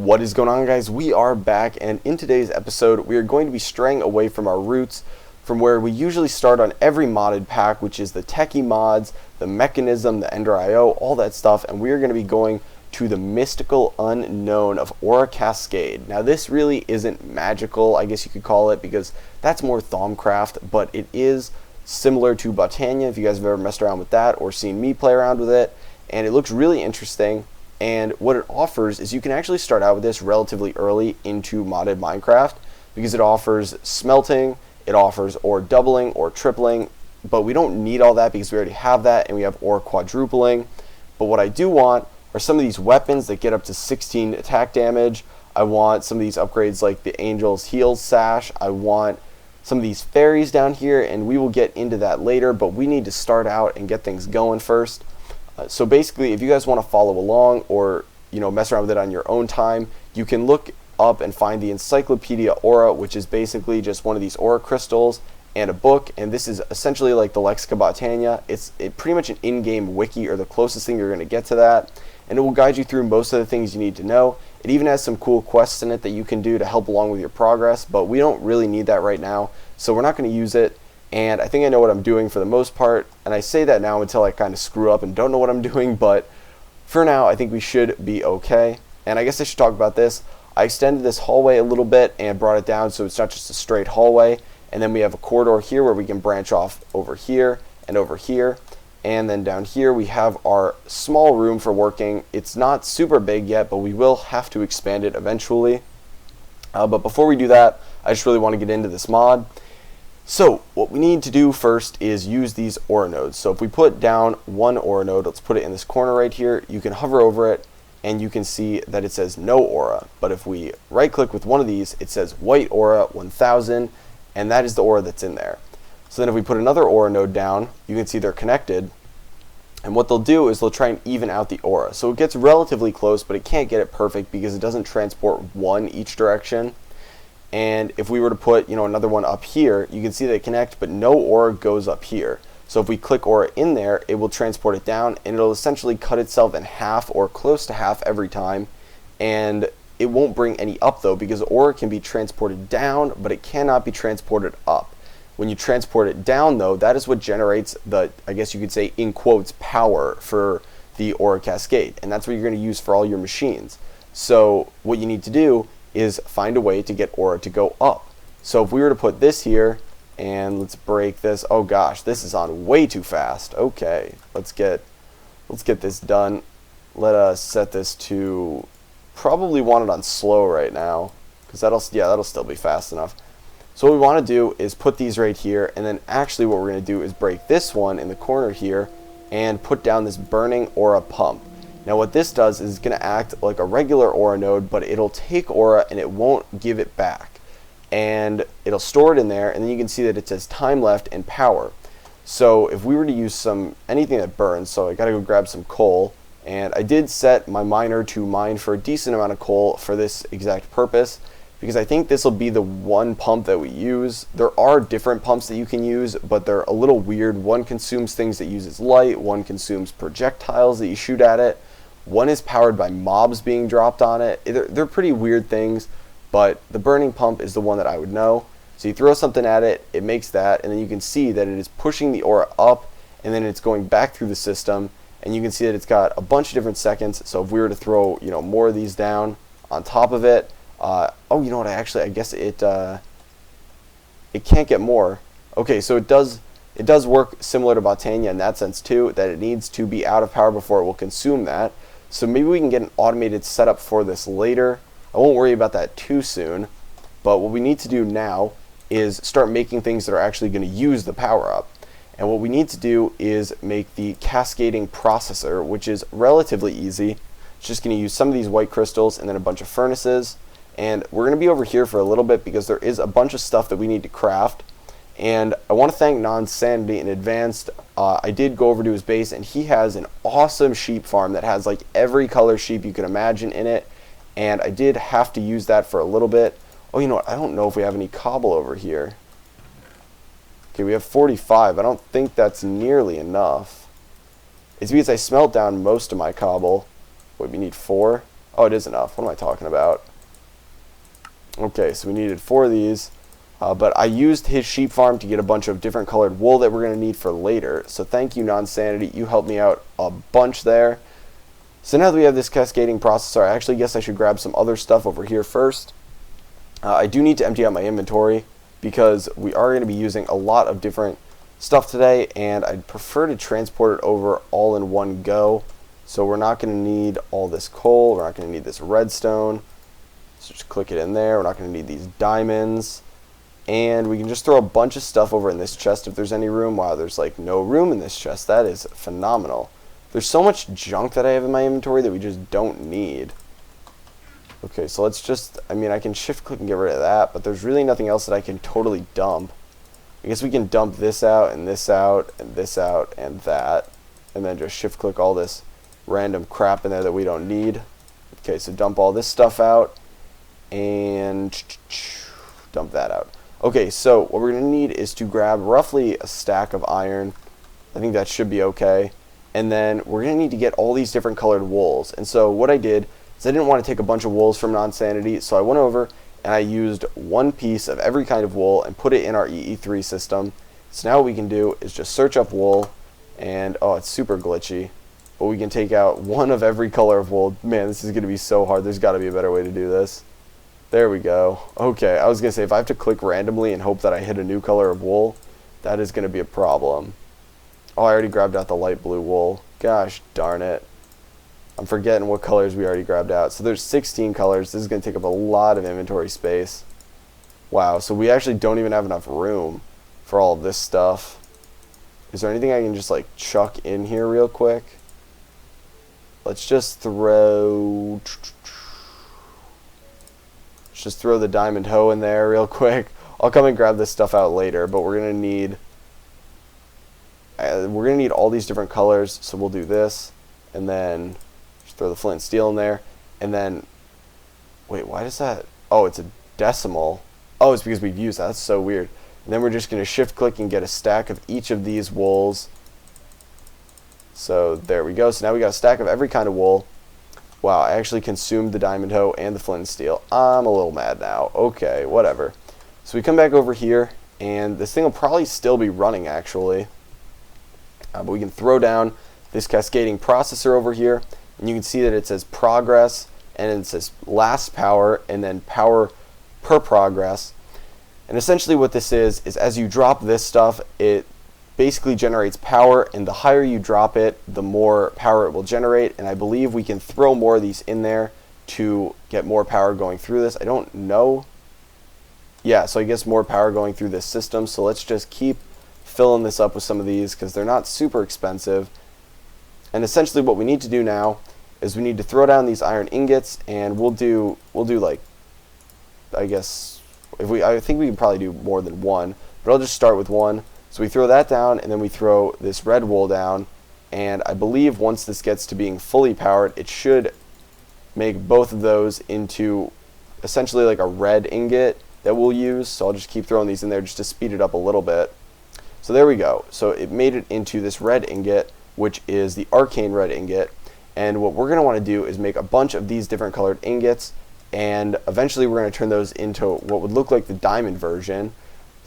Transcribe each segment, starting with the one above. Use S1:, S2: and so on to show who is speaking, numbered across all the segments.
S1: What is going on, guys? We are back, and in today's episode we are going to be straying away from our roots, from where we usually start on every modded pack, which is the techie mods, the mechanism, the ender IO, all that stuff, and we are going to be going to the mystical unknown of Aura Cascade. Now this really isn't magical, I guess you could call it, because that's more Thaumcraft, but it is similar to Botania if you guys have ever messed around with that or seen me play around with it, and it looks really interesting. And what it offers is you can actually start out with this relatively early into modded Minecraft, because it offers smelting, it offers ore doubling or tripling, but we don't need all that because we already have that, and we have ore quadrupling. But what I do want are some of these weapons that get up to 16 attack damage. I want some of these upgrades like the Angel's Heals Sash. I want some of these fairies down here, and we will get into that later, but we need to start out and get things going first. So basically, if you guys want to follow along or mess around with it on your own time, you can look up and find the Encyclopedia Aura, which is basically just one of these aura crystals and a book, and this is essentially like the Lexica Botania. It's pretty much an in-game wiki, or the closest thing you're going to get to that, and it will guide you through most of the things you need to know. It even has some cool quests in it that you can do to help along with your progress, but we don't really need that right now, so we're not going to use it. And I think I know what I'm doing for the most part, and I say that now until I kind of screw up and don't know what I'm doing, but for now I think we should be okay. And I guess I should talk about this. I extended this hallway a little bit and brought it down so it's not just a straight hallway, and then we have a corridor here where we can branch off over here, and then down here we have our small room for working. It's not super big yet, but we will have to expand it eventually. But before we do that, I just really want to get into this mod. So what we need to do first is use these aura nodes. So if we put down one aura node, let's put it in this corner right here, you can hover over it and you can see that it says no aura. But if we right click with one of these, it says white aura 1000, and that is the aura that's in there. So then if we put another aura node down, you can see they're connected, and what they'll do is they'll try and even out the aura. So it gets relatively close, but it can't get it perfect because it doesn't transport one each direction. And if we were to put another one up here, you can see they connect, but no aura goes up here. So if we click aura in there, it will transport it down, and it'll essentially cut itself in half or close to half every time. And it won't bring any up though, because aura can be transported down, but it cannot be transported up. When you transport it down though, that is what generates the, I guess you could say in quotes, power for the Aura Cascade, and that's what you're going to use for all your machines. So what you need to do is find a way to get aura to go up. So if we were to put this here, and let's break this. Oh gosh, this is on way too fast. Okay, let's get this done. Let us set this to, probably want it on slow right now, because that'll still be fast enough. So what we want to do is put these right here, and then actually what we're going to do is break this one in the corner here and put down this burning aura pump. Now what this does is it's going to act like a regular aura node, but it'll take aura and it won't give it back. And it'll store it in there, and then you can see that it says time left and power. So if we were to use anything that burns, so I got to go grab some coal, and I did set my miner to mine for a decent amount of coal for this exact purpose, because I think this will be the one pump that we use. There are different pumps that you can use, but they're a little weird. One consumes things that uses light, one consumes projectiles that you shoot at it. One is powered by mobs being dropped on it. They're pretty weird things, but the burning pump is the one that I would know. So you throw something at it, it makes that, and then you can see that it is pushing the aura up, and then it's going back through the system, and you can see that it's got a bunch of different seconds. So if we were to throw more of these down on top of it, oh, you know what, I guess it can't get more. Okay, so it does work similar to Botania in that sense too, that it needs to be out of power before it will consume that. So maybe we can get an automated setup for this later. I won't worry about that too soon, but what we need to do now is start making things that are actually going to use the power up. And what we need to do is make the cascading processor, which is relatively easy. It's just going to use some of these white crystals and then a bunch of furnaces. And we're going to be over here for a little bit because there is a bunch of stuff that we need to craft. And I want to thank Non-Sanity in advance. I did go over to his base, and he has an awesome sheep farm that has like every color sheep you can imagine in it. And I did have to use that for a little bit. Oh, you know what? I don't know if we have any cobble over here. Okay, we have 45. I don't think that's nearly enough. It's because I smelt down most of my cobble. Wait, we need 4? Oh, it is enough. What am I talking about? Okay, so we needed 4 of these. But I used his sheep farm to get a bunch of different colored wool that we're going to need for later. So thank you, Non-Sanity. You helped me out a bunch there. So now that we have this cascading processor, I actually guess I should grab some other stuff over here first. I do need to empty out my inventory because we are going to be using a lot of different stuff today, and I'd prefer to transport it over all in one go. So we're not going to need all this coal. We're not going to need this redstone. So just click it in there. We're not going to need these diamonds. And we can just throw a bunch of stuff over in this chest if there's any room. Wow, there's like no room in this chest. That is phenomenal. There's so much junk that I have in my inventory that we just don't need. Okay, so let's just, I mean, I can shift click and get rid of that, but there's really nothing else that I can totally dump. I guess we can dump this out, and this out, and this out, and that. And then just shift click all this random crap in there that we don't need. Okay, so dump all this stuff out, and dump that out. Okay, so what we're going to need is to grab roughly a stack of iron. I think that should be okay. And then we're going to need to get all these different colored wools. And so what I did is I didn't want to take a bunch of wools from Non-Sanity, so I went over and I used one piece of every kind of wool and put it in our EE3 system. So now what we can do is just search up wool, and oh, it's super glitchy. But we can take out one of every color of wool. Man, this is going to be so hard. There's got to be a better way to do this. There we go. Okay, I was going to say, if I have to click randomly and hope that I hit a new color of wool, that is going to be a problem. Oh, I already grabbed out the light blue wool. Gosh darn it. I'm forgetting what colors we already grabbed out. So there's 16 colors. This is going to take up a lot of inventory space. Wow, so we actually don't even have enough room for all of this stuff. Is there anything I can just like chuck in here real quick? Let's just throw... Let's just throw the diamond hoe in there real quick. I'll come and grab this stuff out later, but we're going to need all these different colors. So we'll do this, and then just throw the flint and steel in there, and then wait, why does that? Oh, it's a decimal. Oh, it's because we've used that. That's so weird. And then we're just going to shift click and get a stack of each of these wools. So there we go. So now we got a stack of every kind of wool. Wow, I actually consumed the diamond hoe and the flint and steel. I'm a little mad now. Okay, whatever. So we come back over here, and this thing will probably still be running actually. But we can throw down this cascading processor over here, and you can see that it says progress, and it says last power, and then power per progress. And essentially what this is as you drop this stuff, it basically generates power, and the higher you drop it, the more power it will generate. And I believe we can throw more of these in there to get more power going through this. I don't know. Yeah, so I guess more power going through this system. So let's just keep filling this up with some of these because they're not super expensive. And essentially what we need to do now is we need to throw down these iron ingots, and we'll do like, I guess I think we can probably do more than one, but I'll just start with one. So we throw that down, and then we throw this red wool down, and I believe once this gets to being fully powered, it should make both of those into essentially like a red ingot that we'll use. So I'll just keep throwing these in there just to speed it up a little bit. So there we go. So it made it into this red ingot, which is the arcane red ingot. And what we're going to want to do is make a bunch of these different colored ingots, and eventually we're going to turn those into what would look like the diamond version.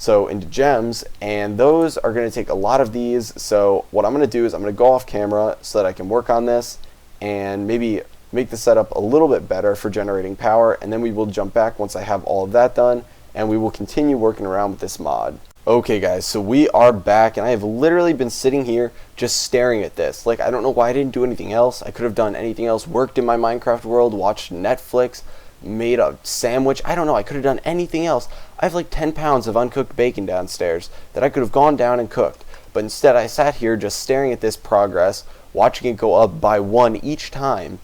S1: So into gems, and those are going to take a lot of these. So what I'm going to do is I'm going to go off camera so that I can work on this and maybe make the setup a little bit better for generating power, and then we will jump back once I have all of that done, and we will continue working around with this mod. Okay guys, so we are back, and I have literally been sitting here just staring at this. Like, I don't know why I didn't do anything else. I could have done anything else, worked in my Minecraft world, watched Netflix, made a sandwich. I don't know, I could have done anything else. I have like 10 pounds of uncooked bacon downstairs that I could have gone down and cooked. But instead I sat here just staring at this progress, watching it go up by one each time.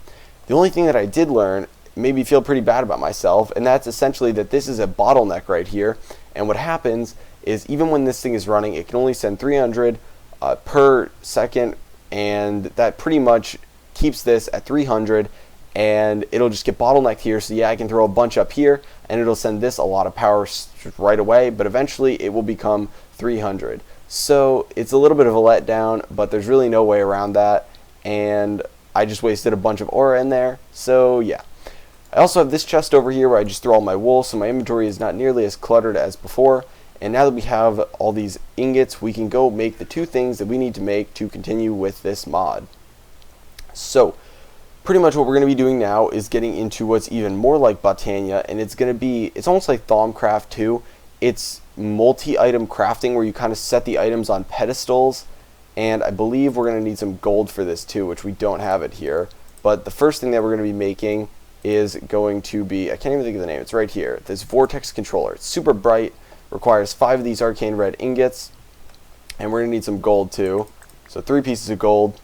S1: The only thing that I did learn made me feel pretty bad about myself, and that's essentially that this is a bottleneck right here. And what happens is even when this thing is running, it can only send 300 per second, and that pretty much keeps this at 300, and it'll just get bottlenecked here. So yeah, I can throw a bunch up here, and it'll send this a lot of power right away, but eventually it will become 300. So it's a little bit of a letdown, but there's really no way around that, and I just wasted a bunch of ore in there. So yeah. I also have this chest over here where I just throw all my wool, so my inventory is not nearly as cluttered as before. And now that we have all these ingots, we can go make the 2 things that we need to make to continue with this mod. So, pretty much what we're going to be doing now is getting into what's even more like Botania, and it's almost like Thaumcraft 2. It's multi-item crafting where you kind of set the items on pedestals, and I believe we're going to need some gold for this too, which we don't have it here. But the first thing that we're going to be making is going to be, I can't even think of the name, it's right here, this vortex controller. It's super bright, requires 5 of these arcane red ingots, and we're going to need some gold too. So 3 pieces of gold,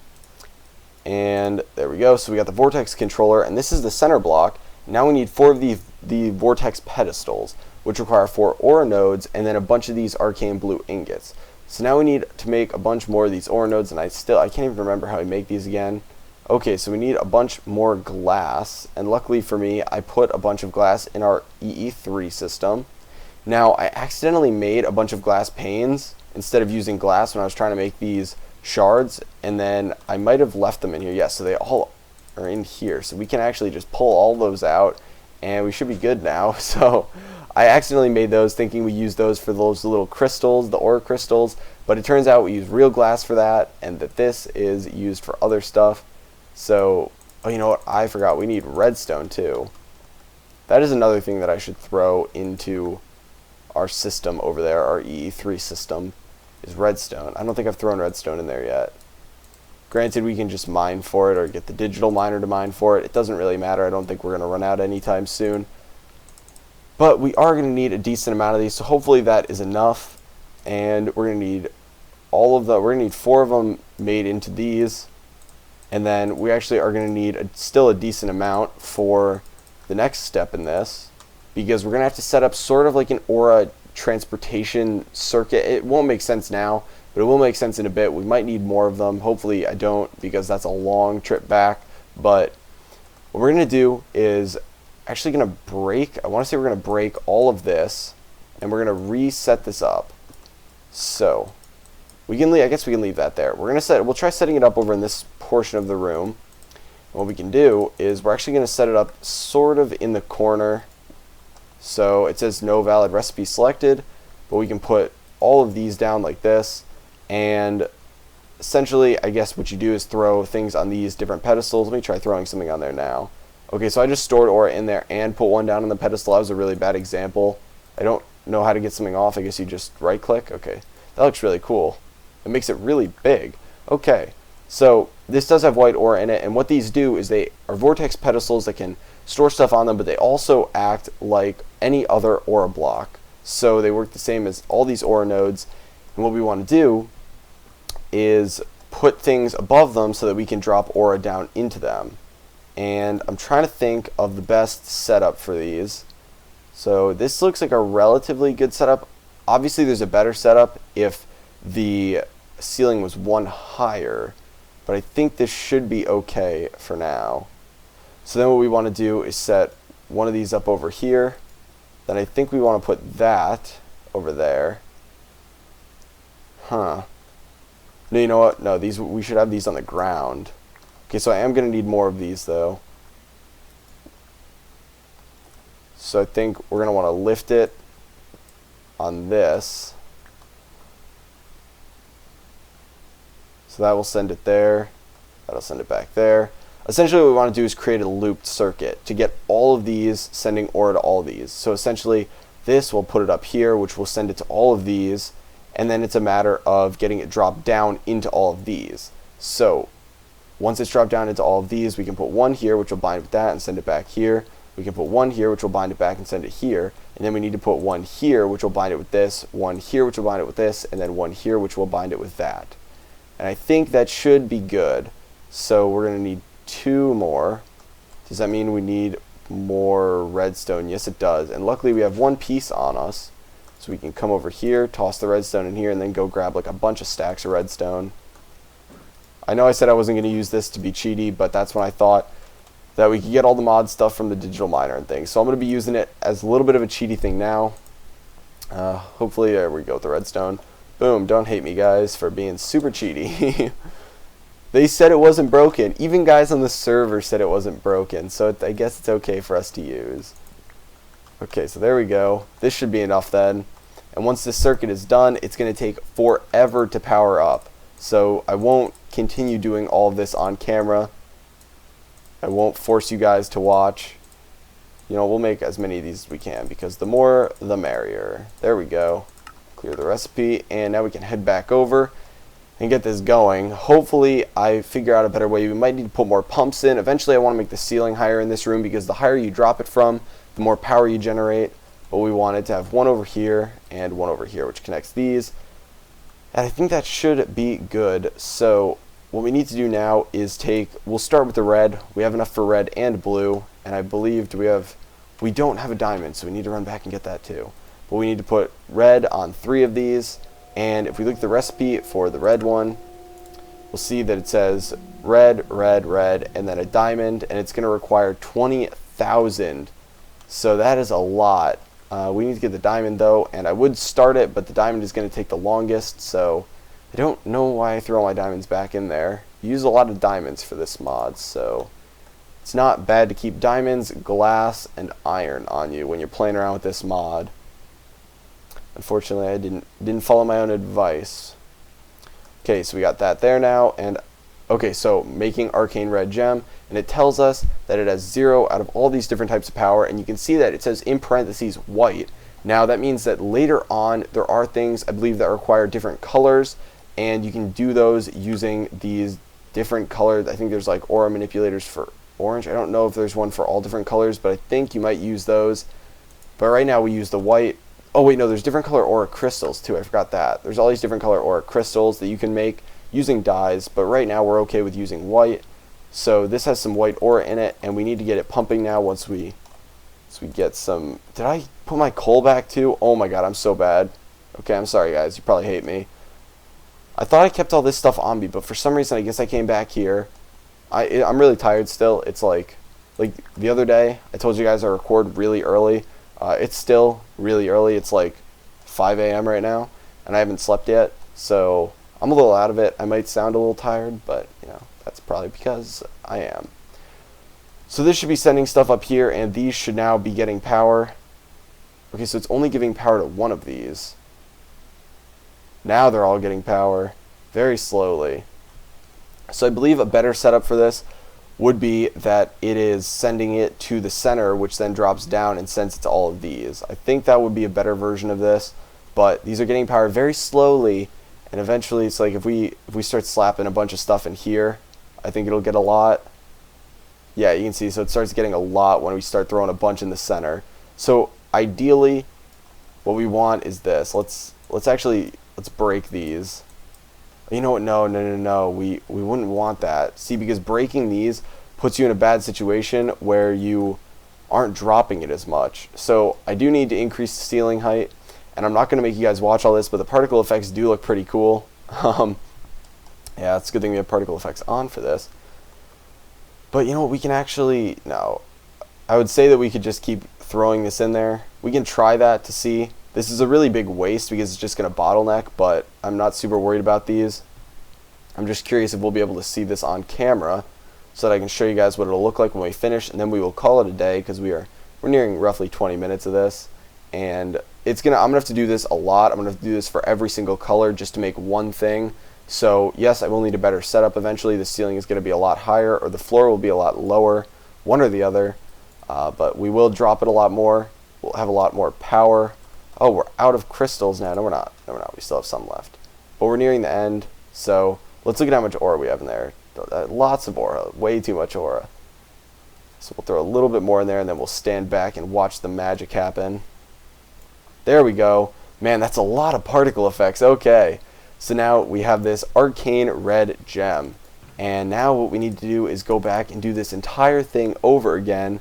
S1: and there we go. So we got the vortex controller, and this is the center block. Now we need 4 of the vortex pedestals, which require 4 aura nodes, and then a bunch of these arcane blue ingots. So now we need to make a bunch more of these aura nodes, and I can't even remember how we make these again. Okay, so we need a bunch more glass, and luckily for me, I put a bunch of glass in our EE3 system. Now, I accidentally made a bunch of glass panes instead of using glass when I was trying to make these shards, and then I might have left them in here. Yes, so they all are in here, so we can actually just pull all those out, and we should be good now. So I accidentally made those thinking we used those for those little crystals, the aura crystals, but it turns out we use real glass for that, and that this is used for other stuff. So, oh, you know what, I forgot, we need redstone too. That is another thing that I should throw into our system over there, our EE3 system, is redstone. I don't think I've thrown redstone in there yet. Granted, we can just mine for it or get the digital miner to mine for it. It doesn't really matter. I don't think we're going to run out anytime soon. But we are going to need a decent amount of these, so hopefully that is enough. And we're going to need we're going to need 4 of them made into these. And then we actually are going to need still a decent amount for the next step in this, because we're going to have to set up sort of like an aura transportation circuit. It won't make sense now, but it will make sense in a bit. We might need more of them. Hopefully I don't, because that's a long trip back. But what we're going to do is actually going to I want to say we're going to break all of this, and we're going to reset this up. So I guess we can leave that there. We'll try setting it up over in this portion of the room. And what we can do is we're actually going to set it up sort of in the corner. So it says no valid recipe selected, but we can put all of these down like this. And essentially, I guess what you do is throw things on these different pedestals. Let me try throwing something on there now. Okay, so I just stored aura in there and put one down on the pedestal. That was a really bad example. I don't know how to get something off. I guess you just right click. Okay, that looks really cool. It makes it really big. Okay, so this does have white aura in it, and what these do is they are vortex pedestals that can store stuff on them, but they also act like any other aura block. So they work the same as all these aura nodes, and what we want to do is put things above them so that we can drop aura down into them. And I'm trying to think of the best setup for these. So this looks like a relatively good setup. Obviously there's a better setup if the ceiling was 1 higher, but I think this should be okay for now. So then what we want to do is set one of these up over here. Then I think we want to put that over there. No, you know what? No, we should have these on the ground. Okay, so I am going to need more of these though. So I think we're going to want to lift it on this. So that will send it there. That'll send it back there. Essentially what we want to do is create a looped circuit to get all of these sending aura to all of these. So essentially this will put it up here, which will send it to all of these, and then it's a matter of getting it dropped down into all of these. So once it's dropped down into all of these, we can put one here, which will bind with that and send it back here. We can put one here, which will bind it back and send it here. And then we need to put one here, which will bind it with this, one here, which will bind it with this, and then one here, which will bind it with that. And I think that should be good. So we're going to need 2 more. Does that mean we need more redstone? Yes, it does. And luckily we have 1 piece on us. So we can come over here, toss the redstone in here, and then go grab like a bunch of stacks of redstone. I know I said I wasn't going to use this to be cheaty, but that's when I thought that we could get all the mod stuff from the digital miner and things. So I'm going to be using it as a little bit of a cheaty thing now. Hopefully, there we go with the redstone. Boom, don't hate me guys for being super cheaty. They said it wasn't broken. Even guys on the server said it wasn't broken, so I guess it's okay for us to use. Okay, so there we go. This should be enough then. And once this circuit is done, it's going to take forever to power up. So I won't continue doing all of this on camera. I won't force you guys to watch. You know, we'll make as many of these as we can, because the more, the merrier. There we go. Clear the recipe, and now we can head back over and get this going. Hopefully I figure out a better way. We might need to put more pumps in. Eventually I want to make the ceiling higher in this room, because the higher you drop it from, the more power you generate. But we wanted to have one over here and one over here, which connects these. And I think that should be good. So what we need to do now is we'll start with the red. We have enough for red and blue, and I believe we don't have a diamond, so we need to run back and get that too. But we need to put red on 3 of these. And if we look at the recipe for the red one, we'll see that it says red, red, red, and then a diamond, and it's going to require 20,000. So that is a lot. We need to get the diamond though, and I would start it, but the diamond is going to take the longest, so I don't know why I threw all my diamonds back in there. You use a lot of diamonds for this mod, so it's not bad to keep diamonds, glass, and iron on you when you're playing around with this mod. Unfortunately, I didn't follow my own advice. Okay, so we got that there now, and okay, so making arcane red gem, and it tells us that it has 0 out of all these different types of power, and you can see that it says in parentheses white. Now that means that later on there are things, I believe, that require different colors, and you can do those using these different colors. I think there's like aura manipulators for orange. I don't know if there's one for all different colors, but I think you might use those. But right now we use the white. Oh wait, no, there's different color aura crystals too. I forgot that. There's all these different color aura crystals that you can make using dyes, but right now we're okay with using white. So this has some white aura in it, and we need to get it pumping now once we get some. Did I put my coal back too? Oh my god, I'm so bad. Okay, I'm sorry guys, you probably hate me. I thought I kept all this stuff on me, but for some reason I guess I came back here. I'm really tired still. It's like the other day I told you guys I record really early. It's still really early. It's like 5 a.m. right now, and I haven't slept yet, so I'm a little out of it. I might sound a little tired, but you know, that's probably because I am. So this should be sending stuff up here, and these should now be getting power. Okay, so it's only giving power to one of these. Now they're all getting power very slowly. So I believe a better setup for this would be that it is sending it to the center, which then drops down and sends it to all of these. I think that would be a better version of this, but these are getting power very slowly, and eventually it's like if we start slapping a bunch of stuff in here, I think it'll get a lot. Yeah, you can see, so it starts getting a lot when we start throwing a bunch in the center. So ideally what we want is this. Let's break these. You know what? No. We wouldn't want that. See, because breaking these puts you in a bad situation where you aren't dropping it as much. So I do need to increase the ceiling height, and I'm not going to make you guys watch all this, but the particle effects do look pretty cool. Yeah, it's a good thing we have particle effects on for this. But you know what? We can actually... No. I would say that we could just keep throwing this in there. We can try that to see. This is a really big waste because it's just going to bottleneck, but I'm not super worried about these. I'm just curious if we'll be able to see this on camera so that I can show you guys what it'll look like when we finish, and then we will call it a day because we're nearing roughly 20 minutes of this. And I'm going to have to do this a lot. I'm going to have to do this for every single color just to make one thing. So yes, I will need a better setup eventually. The ceiling is going to be a lot higher, or the floor will be a lot lower, one or the other. But we will drop it a lot more. We'll have a lot more power. Oh, we're out of crystals now. No, we're not. No, we're not. We still have some left. But we're nearing the end. So let's look at how much aura we have in there. Lots of aura. Way too much aura. So we'll throw a little bit more in there, and then we'll stand back and watch the magic happen. There we go. Man, that's a lot of particle effects. Okay. So now we have this arcane red gem. And now what we need to do is go back and do this entire thing over again,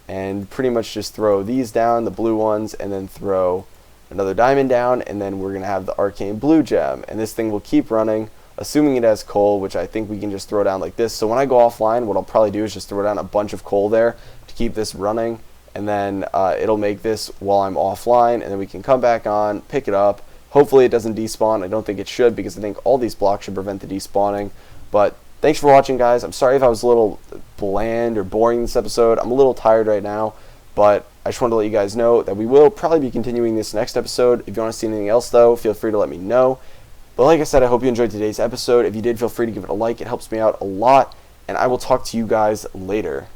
S1: and pretty much just throw these down, the blue ones, and then throw another diamond down, and then we're going to have the arcane blue gem. And this thing will keep running, assuming it has coal, which I think we can just throw down like this. So when I go offline, what I'll probably do is just throw down a bunch of coal there to keep this running, and then it'll make this while I'm offline, and then we can come back on, pick it up. Hopefully it doesn't despawn. I don't think it should, because I think all these blocks should prevent the despawning, but Thanks for watching, guys. I'm sorry if I was a little bland or boring this episode. I'm a little tired right now, but I just wanted to let you guys know that we will probably be continuing this next episode. If you want to see anything else, though, feel free to let me know. But like I said, I hope you enjoyed today's episode. If you did, feel free to give it a like. It helps me out a lot, and I will talk to you guys later.